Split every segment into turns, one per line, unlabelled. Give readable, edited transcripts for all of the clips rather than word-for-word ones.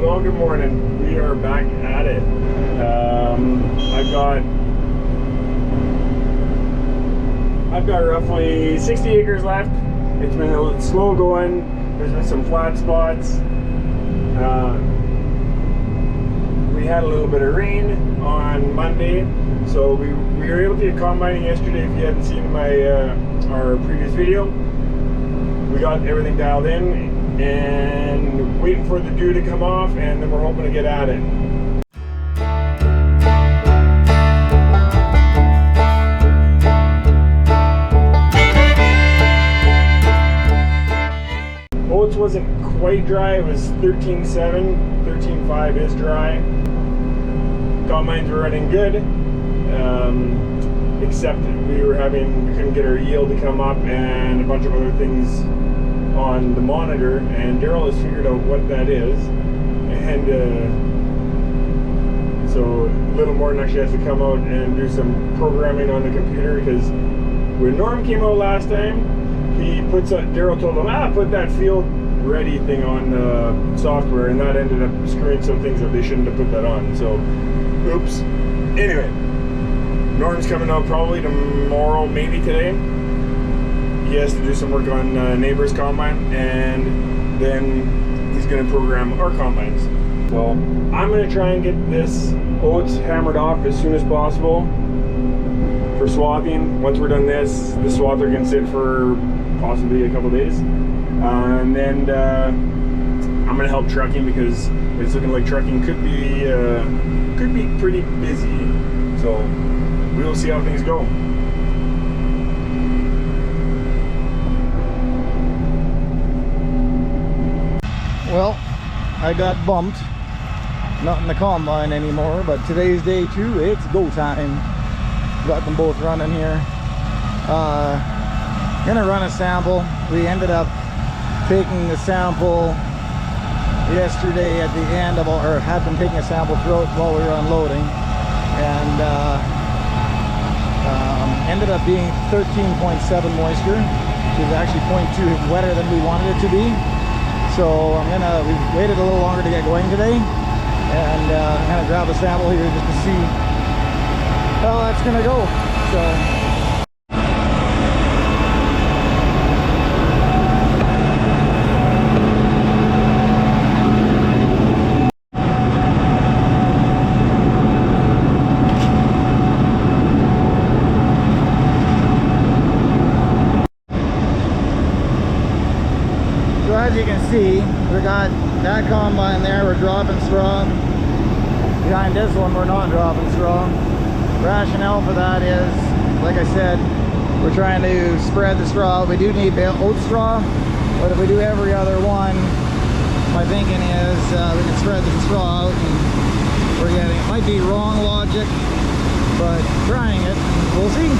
Well, good morning. We are back at it. I've got roughly 60 acres left. It's been a little slow going. There's been some flat spots. We had a little bit of rain on Monday, so we were able to get combining yesterday. If you hadn't seen our previous video, we got everything dialed in and waiting for the dew to come off, and then we're hoping to get at it. Oats wasn't quite dry. It was 13.7, 13.5 is dry. Combines were running good, except we couldn't get our yield to come up and a bunch of other things on the monitor, and Daryl has figured out what that is, and so Little Morton actually has to come out and do some programming on the computer, because when Norm came out last time, Daryl told him, put that field ready thing on the software, and that ended up screwing some things that they shouldn't have put that on, so oops. Anyway, Norm's coming out probably tomorrow, maybe today. He has to do some work on neighbor's combine, and then he's going to program our combines. So I'm going to try and get this oats hammered off as soon as possible for swathing. Once we're done this, the swather can sit for possibly a couple days, and then I'm going to help trucking, because it's looking like trucking could be pretty busy. So we'll see how things go.
Well, I got bumped, not in the combine anymore, but today's day 2, it's go time. Got them both running here. Gonna run a sample. We ended up taking the sample yesterday at the end of or had been taking a sample throughout while we were unloading, and ended up being 13.7 moisture, which is actually 0.2 wetter than we wanted it to be. So we've waited a little longer to get going today, and I'm gonna grab a sample here just to see how that's gonna go. So as you can see, we got that combine there, we're dropping straw. Behind this one, we're not dropping straw. Rationale for that is, like I said, we're trying to spread the straw. We do need oat straw, but if we do every other one, my thinking is we can spread the straw out, and we're getting, it might be wrong logic, but trying it, we'll see.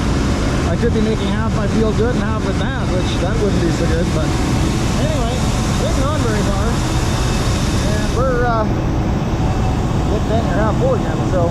I could be making half my field good and half with bad, which that wouldn't be so good, but anyway, getting on very far, and we're getting in or half full again, so.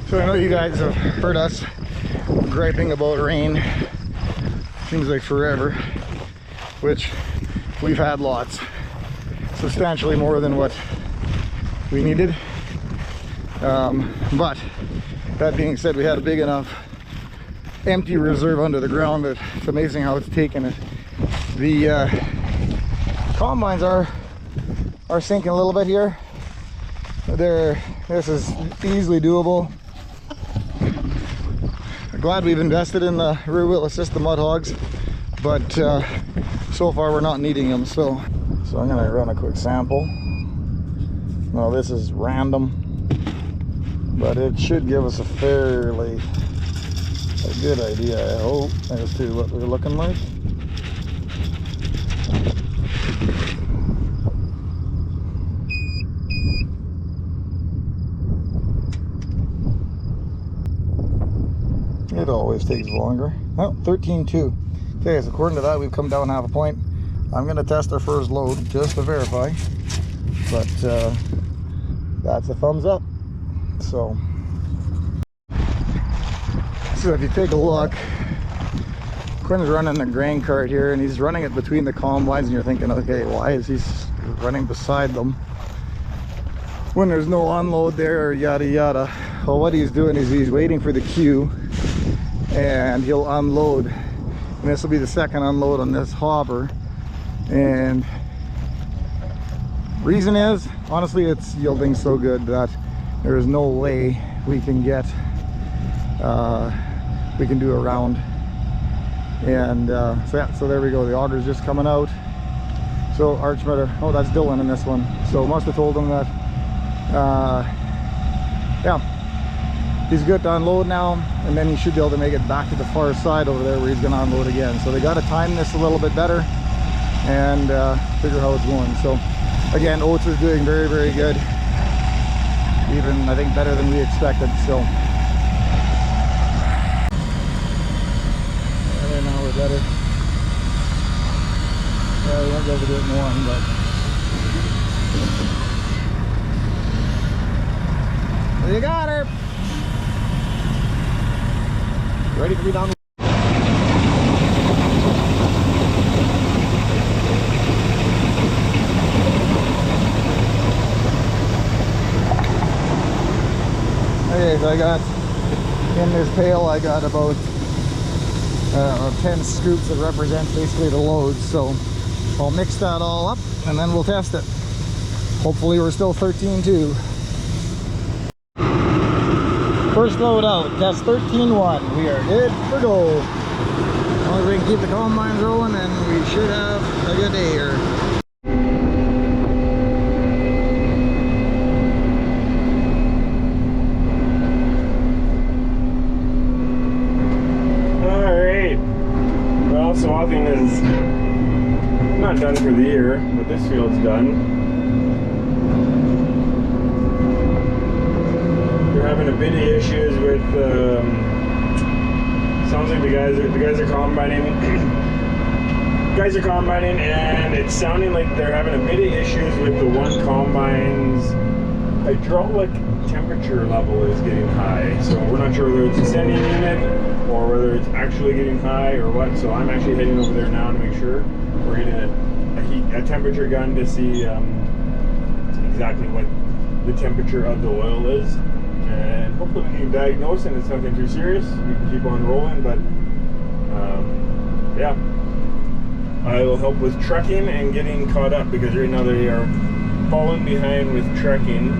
So I know you guys have heard us griping about rain, seems like forever, which we've had lots, substantially more than what we needed, but that being said, we had a big enough empty reserve under the ground that it's amazing how it's taken it. The combines are sinking a little bit here. This is easily doable. Glad we've invested in the rear wheel assist, the mud hogs, but so far we're not needing them. So I'm gonna run a quick sample. Now this is random, but it should give us a good idea, I hope, as to what we're looking like. It always takes longer. Oh, 13.2. Okay, so according to that, we've come down half a point. I'm going to test our first load just to verify, but that's a thumbs up. So if you take a look, Quinn's running the grain cart here, and he's running it between the combines, and you're thinking, okay, why is he running beside them when there's no unload there, or yada yada. Well, what he's doing is he's waiting for the queue, and he'll unload, and this will be the second unload on this hopper. And reason is, honestly, it's yielding so good that there is no way we can get we can do a round. And so there we go, the auger's just coming out. So Archmeter, oh, that's Dylan in this one, so must have told him that yeah, he's good to unload now, and then he should be able to make it back to the far side over there where he's going to unload again. So they got to time this a little bit better and figure how it's going. So again, oats is doing very, very good, even I think better than we expected. So right now we're better. Yeah, we won't be able to do it in one, but you got her. Ready to be done. Okay, so I got in this pail, I got about 10 scoops that represent basically the loads. So I'll mix that all up and then we'll test it. Hopefully we're still 13.2. First load out, test 13.1. We are good for go. As long as we can keep the combines rolling, and we should have a good day here.
Alright. Well, swathing is not done for the year, but this field's done. Having a bit of issues with sounds like the guys are combining and it's sounding like they're having a bit of issues with the one combine's hydraulic temperature level is getting high. So we're not sure whether it's a sending unit or whether it's actually getting high or what. So I'm actually heading over there now to make sure we're getting a temperature gun to see exactly what the temperature of the oil is. And hopefully we can diagnose and it's nothing too serious. We can keep on rolling, but yeah, I will help with trucking and getting caught up, because right now they are falling behind with trucking.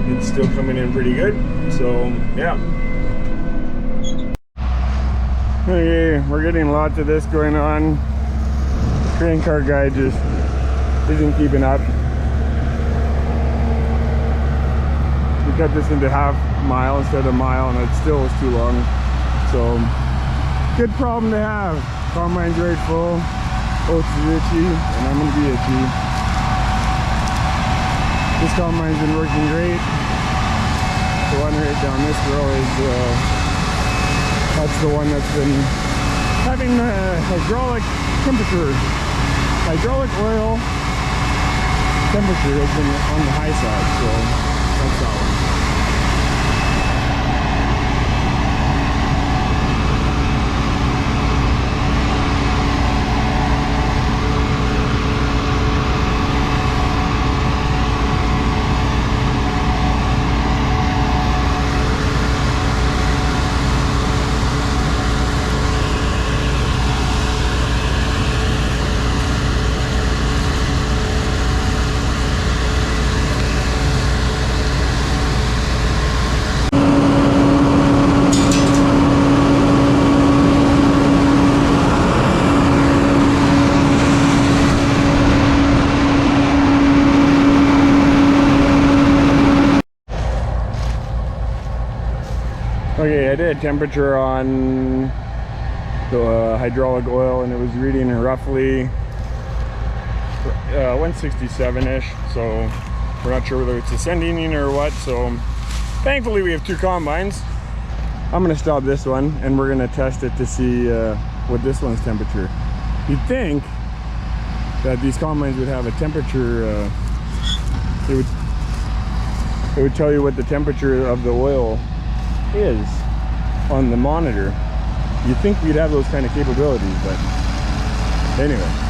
It's still coming in pretty good, so yeah. Okay, we're getting lots of this going on. The crane car guy just isn't keeping up. We cut this into half mile instead of mile, and it still was too long. So, good problem to have. Combine's right full, oats is itchy, and I'm gonna be itchy. This combine's been working great. The one right down this row is, that's the one that's been having hydraulic oil temperature has been on the high side, so that's that one. Okay, I did temperature on the hydraulic oil, and it was reading roughly 167-ish, so we're not sure whether it's ascending or what. So thankfully we have two combines. I'm gonna stop this one and we're gonna test it to see what this one's temperature. You'd think that these combines would have a temperature, it would tell you what the temperature of the oil is on the monitor. You'd think we'd have those kind of capabilities, but anyway.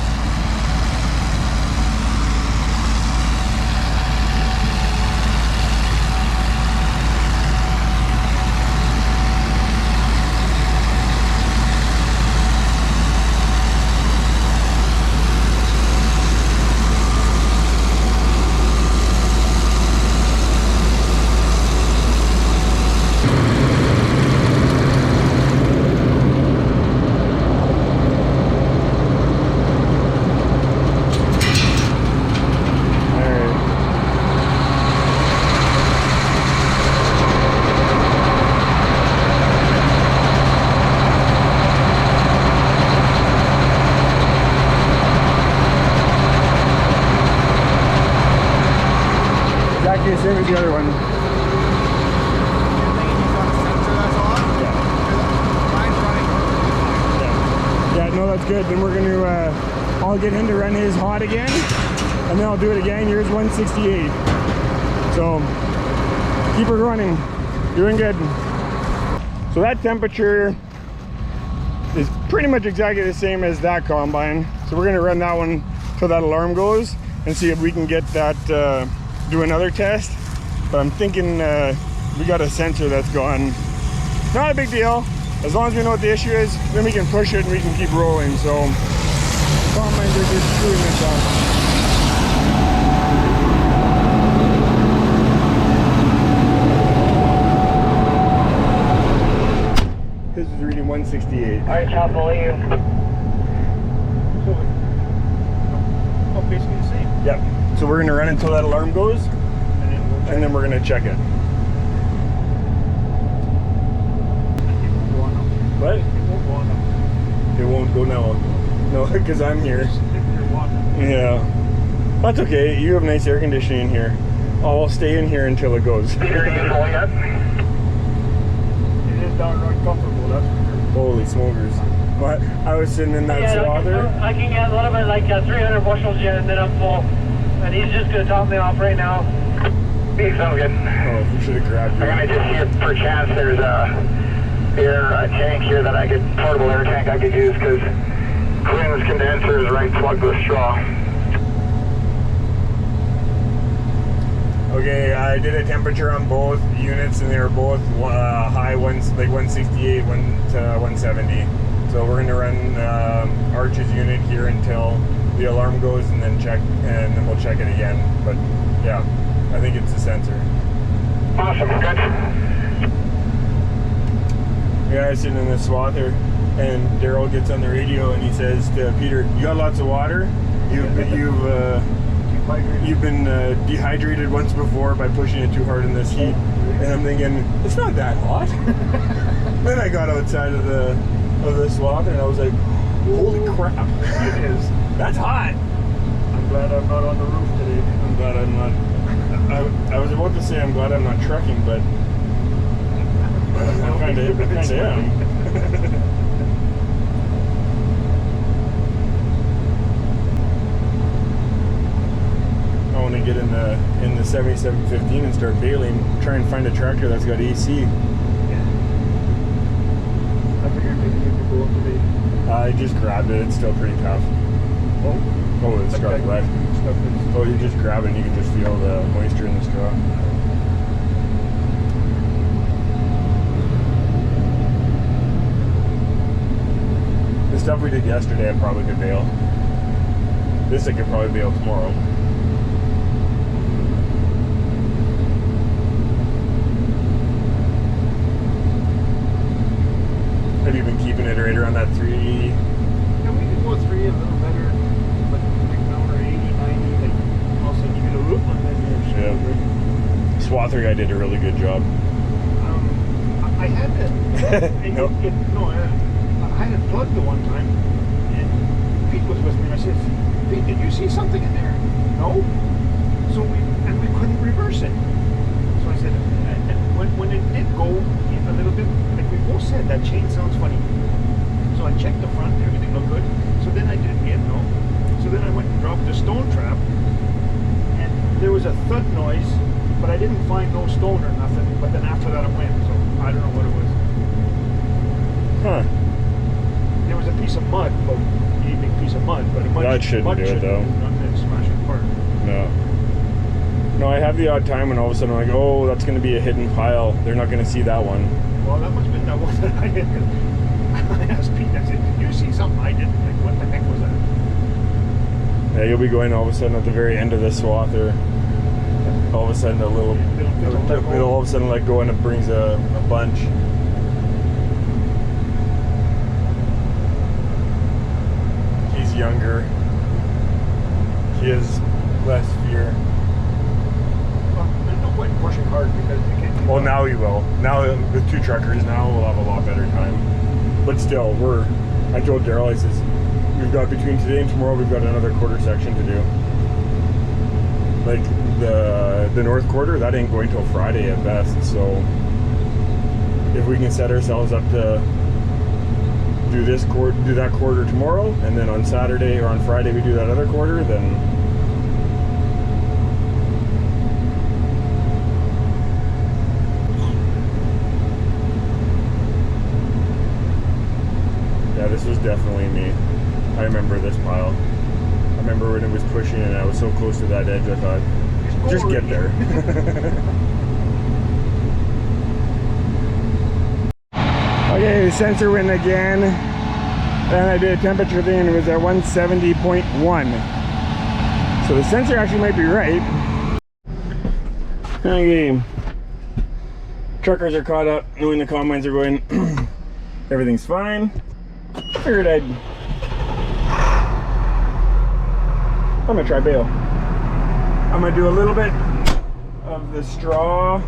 Same as the other one. Yeah, no, that's good. Then we're going to, I'll get him to run his hot again, and then I'll do it again. Yours 168. So, keep her running. Doing good. So that temperature is pretty much exactly the same as that combine. So we're going to run that one till that alarm goes and see if we can get that, do another test. But I'm thinking we got a sensor that's gone. Not a big deal. As long as we know what the issue is, then we can push it and we can keep rolling. So combines are just screwing this up. This is reading 168.
All right, Chop, I'll let you.
So, basically the same.
Yep. So we're going to run until that alarm goes, and then we're going to check it. What?
It won't go on now.
It won't go now. No, because I'm here. Yeah. That's okay. You have nice air conditioning in here. I'll stay in here until it goes.
Peter, you full yet?
It is downright comfortable, that's for sure.
Holy smokers. What? I was sitting in that swather.
I can get a little bit like 300 bushels yet, and then I'm full. And he's just going to top me off right now. Sounds good.
Oh, you should have grabbed it.
I'm going to just see if perchance there's a tank here that I could, portable air tank I could use, because Gleaners condenser is right plugged with straw.
Okay, I did a temperature on both units, and they were both high ones, like 168, 170. So we're going to run Arch's unit here until the alarm goes, and then then we'll check it again. But yeah, I think it's the sensor.
Awesome, good.
Yeah, I was sitting in the swather, and Daryl gets on the radio and he says to Peter, "You got lots of water. You've been dehydrated once before by pushing it too hard in this heat." And I'm thinking, it's not that hot. Then I got outside of the swather and I was like, holy crap, it is. That's hot.
I'm glad I'm not on the roof today.
I'm glad I'm not. I was about to say I'm glad I'm not trucking, but I kind of am. I want to get in the 7715 and start baling. Try and find a tractor that's got AC.
Yeah. I figured maybe you could go up today.
I just grabbed it. It's still pretty tough. Oh, the straw's wet. Oh, you just grab it and you can just feel the moisture in the straw. The stuff we did yesterday I probably could bale. This I could probably bale tomorrow. Have you been keeping it right around that 3?
Yeah, we could go 3 a little better, but like now we're 80, 90, like also give it a loop and then
Yeah. Swather guy did a really good job.
I had that.
Nope.
I had it plugged the one time, and Pete was with me. And I said, "Pete, did you see something in there?" No. So we couldn't reverse it. So I said, and when it did go a little bit, like we both said, that chain sounds funny. So
I checked the front, everything looked good. So then I didn't get no. So then I went and dropped the stone trap, and there was a thud noise, but I didn't find no stone or nothing. But then after that it went, so I don't know what it was.
Huh.
There was a piece of mud, a big piece of mud, but
That shouldn't do it, though.
Not smash it apart.
No. No, I have the odd time when all of a sudden I'm like, oh, that's going to be a hidden pile. They're not going to see that one.
Well, that must have been that one that I did. I asked Pete, I said, did you see something? I didn't. Like, what the heck was that?
Yeah, you'll be going all of a sudden at the very end of this swath, or all of a sudden it'll all of a sudden let go and it brings a bunch. He's younger. He has less fear.
Well, there's no point in pushing hard because you can't.
Well, now he will. Now with 2 truckers, now we'll have a lot better time. But still, I told Daryl, I says, we've got between today and tomorrow, we've got another quarter section to do. Like the north quarter, that ain't going till Friday at best. So if we can set ourselves up to do that quarter tomorrow, and then on Saturday or on Friday we do that other quarter, then yeah, this was definitely me. I remember this pile. I remember when it was pushing and I was so close to that edge, I thought, just get there. Okay, the sensor went again. And I did a temperature thing and it was at 170.1. So the sensor actually might be right. Okay. Truckers are caught up, knowing the combines are going. Everything's fine. Figured I'm gonna try bale. I'm gonna do a little bit of the straw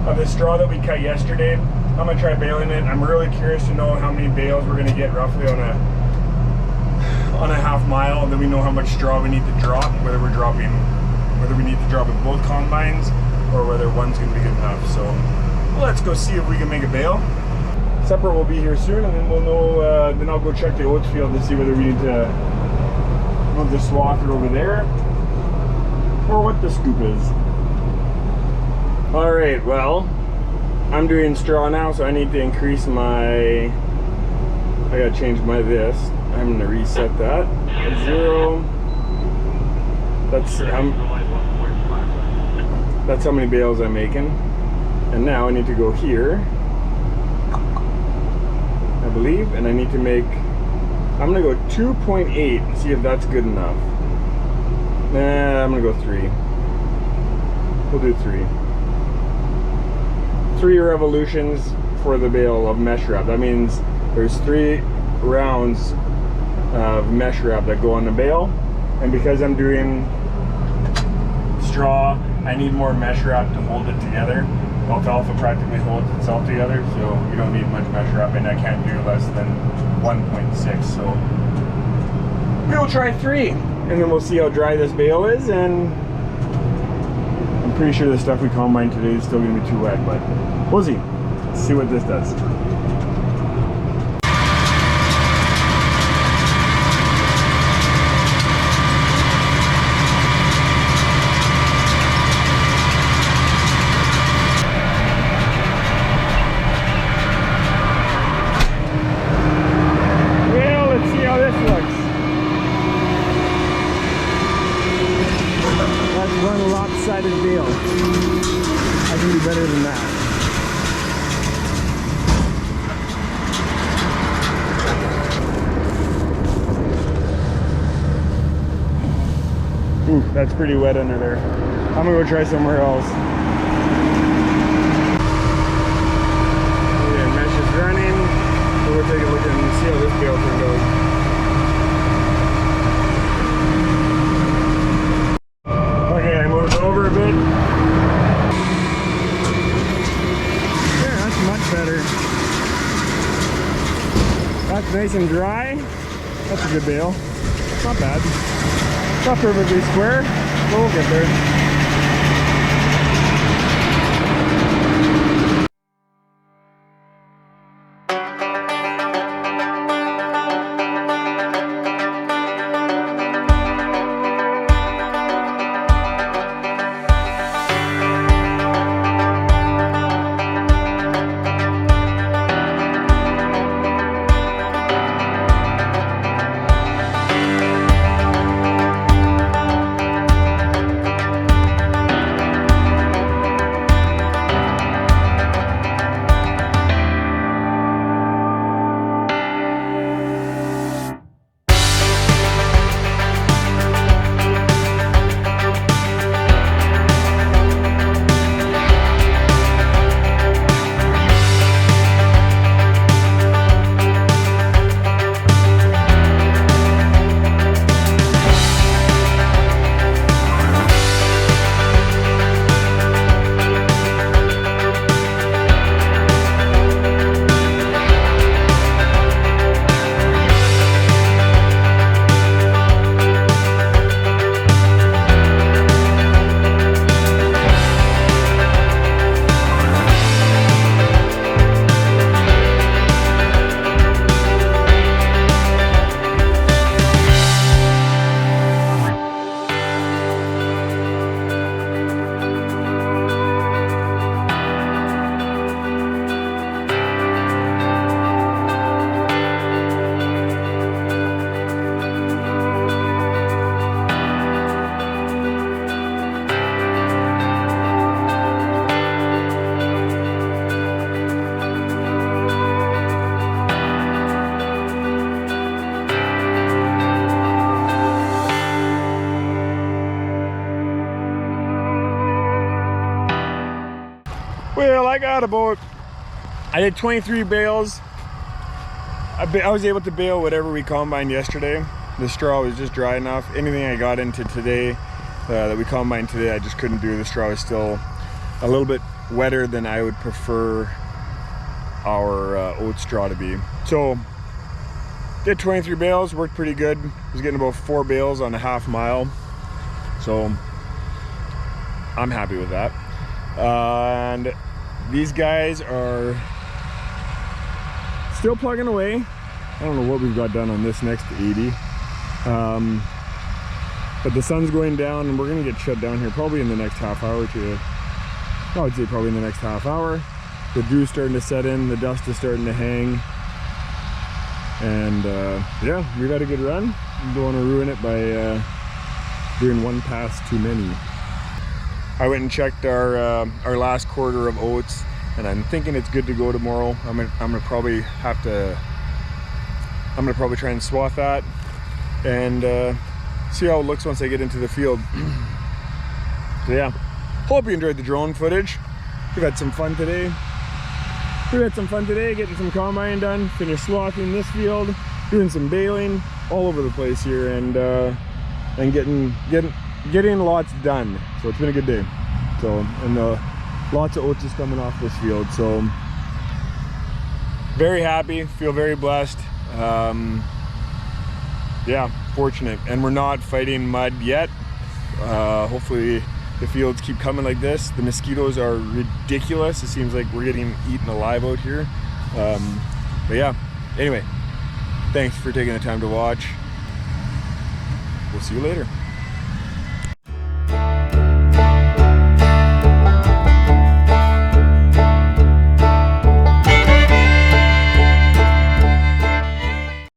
that we cut yesterday. I'm gonna try baling it. I'm really curious to know how many bales we're gonna get roughly on a half mile, and then we know how much straw we need to drop, whether we need to drop in both combines or whether one's gonna be good enough. So let's go see if we can make a bale. Supper will be here soon, and then we'll know. Then I'll go check the oats field to see whether we need to move the swather over there or what the scoop is. All right, well, I'm doing straw now, so I need to increase I gotta change this. I'm gonna reset that. 0. That's how many bales I'm making. And now I need to go here, I believe, and I need to make, I'm gonna go 2.8 and see if that's good enough. Nah, I'm gonna go 3. We'll do 3. 3 revolutions for the bale of mesh wrap. That means there's 3 rounds of mesh wrap that go on the bale, and because I'm doing straw, I need more mesh wrap to hold it together. Alfalfa practically holds itself together, so you don't need much mesh wrap, and I can't do less than 1.6. So we'll try 3, and then we'll see how dry this bale is, and I'm pretty sure the stuff we combined today is still gonna be too wet, but we'll see. Let's see what this does. Bale. I can do better than that. Ooh, that's pretty wet under there. I'm gonna go try somewhere else. Okay, mesh is running. So we'll take a look and see how this bale turned out. Over a bit. Yeah, that's much better. That's nice and dry. That's a good bale. Not bad. Not perfectly square, but we'll get there. Well, I did 23 bales. I was able to bale whatever we combined yesterday. The straw was just dry enough. Anything I got into today that we combined today, I just couldn't do. The straw is still a little bit wetter than I would prefer our oat straw to be. So did 23 bales, worked pretty good. Was getting about 4 bales on a half mile. So I'm happy with that. And these guys are still plugging away. I don't know what we've got done on this next 80. But the sun's going down and we're gonna get shut down here probably in the next half hour to, I would say probably in the next half hour. The dew's starting to set in, the dust is starting to hang. And yeah, we've had a good run. Don't want to ruin it by doing one pass too many. I went and checked our last quarter of oats, and I'm thinking it's good to go tomorrow. I'm gonna probably try and swath that and see how it looks once I get into the field. So yeah, hope you enjoyed the drone footage. We've had some fun today. Getting some combine done, finished swathing this field, doing some baling all over the place here, and getting lots done. So it's been a good day. So, and lots of oats is coming off this field. So very happy, feel very blessed. Yeah, fortunate. And we're not fighting mud yet. Hopefully the fields keep coming like this. The mosquitoes are ridiculous. It seems like we're getting eaten alive out here. But yeah, anyway, thanks for taking the time to watch. We'll see you later.